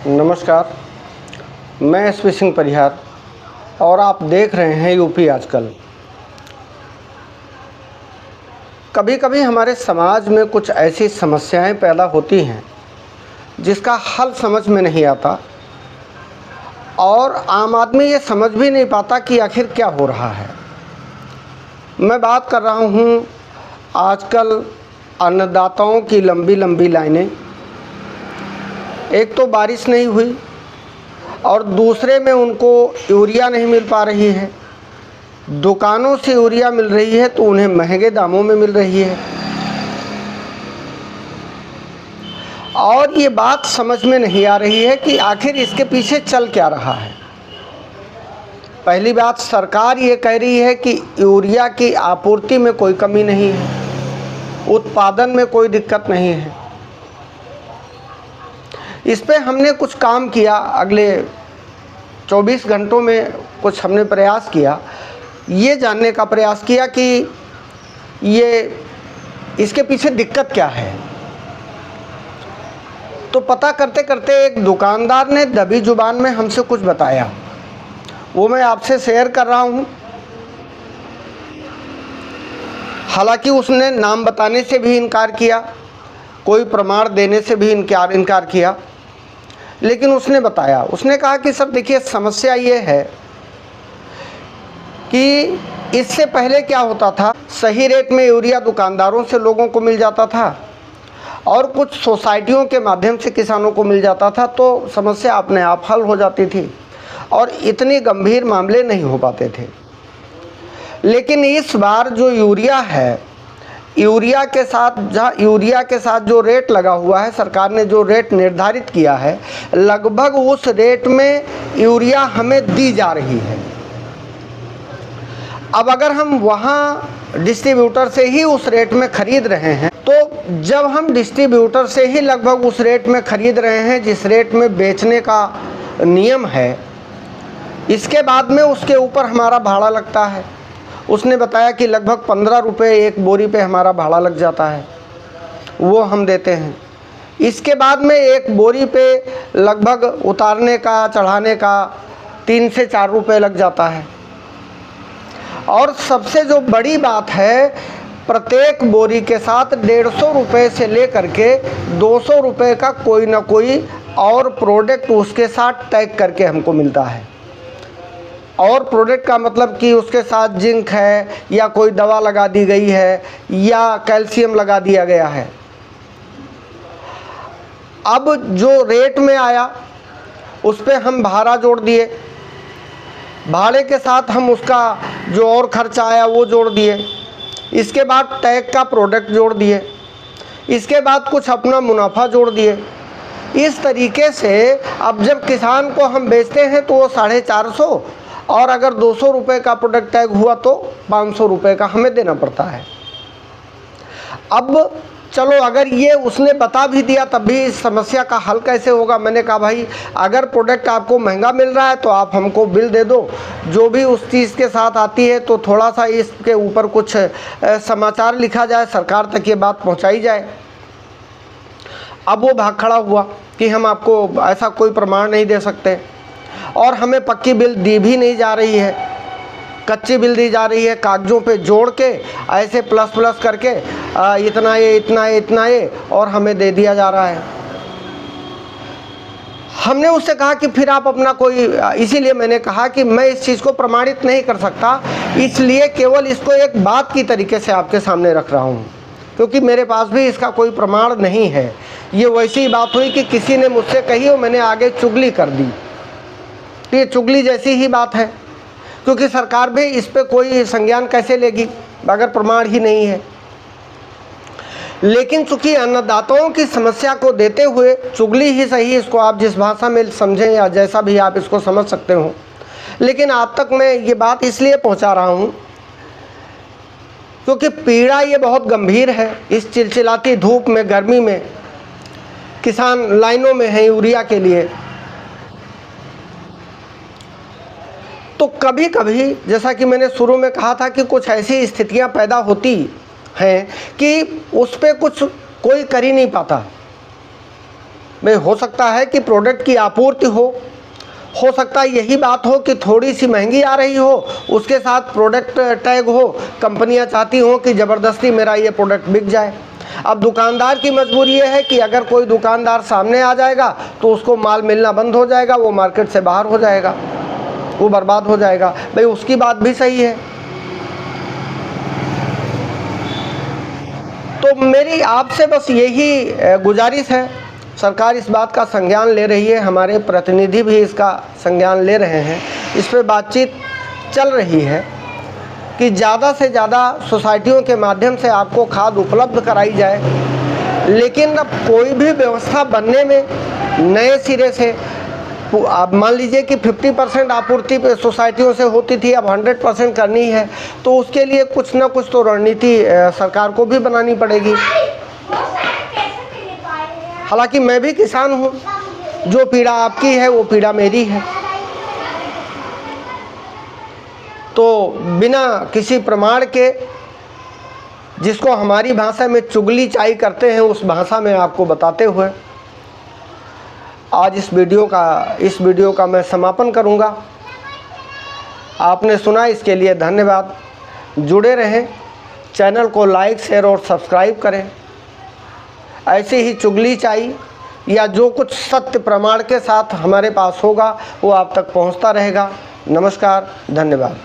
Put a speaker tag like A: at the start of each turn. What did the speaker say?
A: नमस्कार, मैं एसपी सिंह परिहार और आप देख रहे हैं यूपी आजकल। कभी कभी हमारे समाज में कुछ ऐसी समस्याएं पैदा होती हैं जिसका हल समझ में नहीं आता और आम आदमी ये समझ भी नहीं पाता कि आखिर क्या हो रहा है। मैं बात कर रहा हूँ आजकल अन्नदाताओं की लंबी लंबी लाइनें। एक तो बारिश नहीं हुई और दूसरे में उनको यूरिया नहीं मिल पा रही है। दुकानों से यूरिया मिल रही है तो उन्हें महंगे दामों में मिल रही है और ये बात समझ में नहीं आ रही है कि आखिर इसके पीछे चल क्या रहा है। पहली बात, सरकार ये कह रही है कि यूरिया की आपूर्ति में कोई कमी नहीं है, उत्पादन में कोई दिक्कत नहीं है। इस पे हमने कुछ काम किया, अगले 24 घंटों में कुछ हमने प्रयास किया, ये जानने का प्रयास किया कि ये इसके पीछे दिक्कत क्या है। तो पता करते करते एक दुकानदार ने दबी जुबान में हमसे कुछ बताया, वो मैं आपसे शेयर कर रहा हूँ। हालांकि उसने नाम बताने से भी इनकार किया, कोई प्रमाण देने से भी इनकार किया, लेकिन उसने बताया। उसने कहा कि सर देखिए, समस्या ये है कि इससे पहले क्या होता था, सही रेट में यूरिया दुकानदारों से लोगों को मिल जाता था और कुछ सोसाइटियों के माध्यम से किसानों को मिल जाता था, तो समस्या अपने आप हल हो जाती थी और इतने गंभीर मामले नहीं हो पाते थे। लेकिन इस बार जो यूरिया है, यूरिया के साथ जो रेट लगा हुआ है, सरकार ने जो रेट निर्धारित किया है, लगभग उस रेट में यूरिया हमें दी जा रही है। अब अगर हम वहाँ डिस्ट्रीब्यूटर से ही उस रेट में ख़रीद रहे हैं, तो जब हम डिस्ट्रीब्यूटर से ही लगभग उस रेट में ख़रीद रहे हैं जिस रेट में बेचने का नियम है, इसके बाद में उसके ऊपर हमारा भाड़ा लगता है। उसने बताया कि लगभग 15 रुपये एक बोरी पे हमारा भाड़ा लग जाता है, वो हम देते हैं। इसके बाद में एक बोरी पे लगभग उतारने का चढ़ाने का 3 से 4 रुपये लग जाता है। और सबसे जो बड़ी बात है, प्रत्येक बोरी के साथ 150 रुपये से लेकर के 200 रुपये का कोई ना कोई और प्रोडक्ट उसके साथ टैग करके हमको मिलता है। और प्रोडक्ट का मतलब कि उसके साथ जिंक है या कोई दवा लगा दी गई है या कैल्शियम लगा दिया गया है। अब जो रेट में आया उस पे हम भाड़ा जोड़ दिए, भाड़े के साथ हम उसका जो और खर्चा आया वो जोड़ दिए, इसके बाद टैग का प्रोडक्ट जोड़ दिए, इसके बाद कुछ अपना मुनाफा जोड़ दिए। इस तरीके से अब जब किसान को हम बेचते हैं तो वो 450 और अगर 200 रुपये का प्रोडक्ट टैग हुआ तो 500 रुपये का हमें देना पड़ता है। अब चलो, अगर ये उसने बता भी दिया तब भी इस समस्या का हल कैसे होगा। मैंने कहा भाई, अगर प्रोडक्ट आपको महंगा मिल रहा है तो आप हमको बिल दे दो, जो भी उस चीज़ के साथ आती है तो थोड़ा सा इसके ऊपर कुछ समाचार लिखा जाए, सरकार तक ये बात पहुंचाई जाए। अब वो भाग खड़ा हुआ कि हम आपको ऐसा कोई प्रमाण नहीं दे सकते और हमें पक्की बिल दी भी नहीं जा रही है, कच्ची बिल दी जा रही है, कागज़ों पे जोड़ के ऐसे प्लस प्लस करके इतना ये और हमें दे दिया जा रहा है। हमने उससे कहा कि फिर आप अपना कोई, इसीलिए मैंने कहा कि मैं इस चीज़ को प्रमाणित नहीं कर सकता, इसलिए केवल इसको एक बात की तरीके से आपके सामने रख रहा हूँ, क्योंकि मेरे पास भी इसका कोई प्रमाण नहीं है। ये वैसी ही बात हुई कि किसी ने मुझसे कही और मैंने आगे चुगली कर दी। ये चुगली जैसी ही बात है, क्योंकि सरकार भी इस पे कोई संज्ञान कैसे लेगी अगर प्रमाण ही नहीं है। लेकिन चूंकि अन्नदाताओं की समस्या को देते हुए चुगली ही सही, इसको आप जिस भाषा में समझें या जैसा भी आप इसको समझ सकते हो, लेकिन आप तक मैं ये बात इसलिए पहुंचा रहा हूं क्योंकि पीड़ा ये बहुत गंभीर है। इस चिलचिलाती धूप में, गर्मी में किसान लाइनों में है यूरिया के लिए। तो कभी कभी, जैसा कि मैंने शुरू में कहा था, कि कुछ ऐसी स्थितियां पैदा होती हैं कि उस पर कुछ कोई कर ही नहीं पाता। भाई हो सकता है कि प्रोडक्ट की आपूर्ति हो सकता है यही बात हो कि थोड़ी सी महंगी आ रही हो, उसके साथ प्रोडक्ट टैग हो, कंपनियां चाहती हों कि ज़बरदस्ती मेरा ये प्रोडक्ट बिक जाए। अब दुकानदार की मजबूरी ये है कि अगर कोई दुकानदार सामने आ जाएगा तो उसको माल मिलना बंद हो जाएगा, वो मार्केट से बाहर हो जाएगा, वो बर्बाद हो जाएगा। भाई उसकी बात भी सही है। तो मेरी आपसे बस यही गुजारिश है, सरकार इस बात का संज्ञान ले रही है, हमारे प्रतिनिधि भी इसका संज्ञान ले रहे हैं, इस पर बातचीत चल रही है कि ज़्यादा से ज़्यादा सोसाइटियों के माध्यम से आपको खाद उपलब्ध कराई जाए। लेकिन अब कोई भी व्यवस्था बनने में नए सिरे से, आप मान लीजिए कि 50% आपूर्ति सोसाइटियों से होती थी, अब 100% करनी है, तो उसके लिए कुछ ना कुछ तो रणनीति सरकार को भी बनानी पड़ेगी। हालांकि मैं भी किसान हूँ, जो पीड़ा आपकी है वो पीड़ा मेरी है। तो बिना किसी प्रमाण के, जिसको हमारी भाषा में चुगली चाई करते हैं, उस भाषा में आपको बताते हुए आज इस वीडियो का मैं समापन करूंगा। आपने सुना, इसके लिए धन्यवाद। जुड़े रहें, चैनल को लाइक, शेयर और सब्सक्राइब करें। ऐसे ही चुगली चाई या जो कुछ सत्य प्रमाण के साथ हमारे पास होगा वो आप तक पहुंचता रहेगा। नमस्कार, धन्यवाद।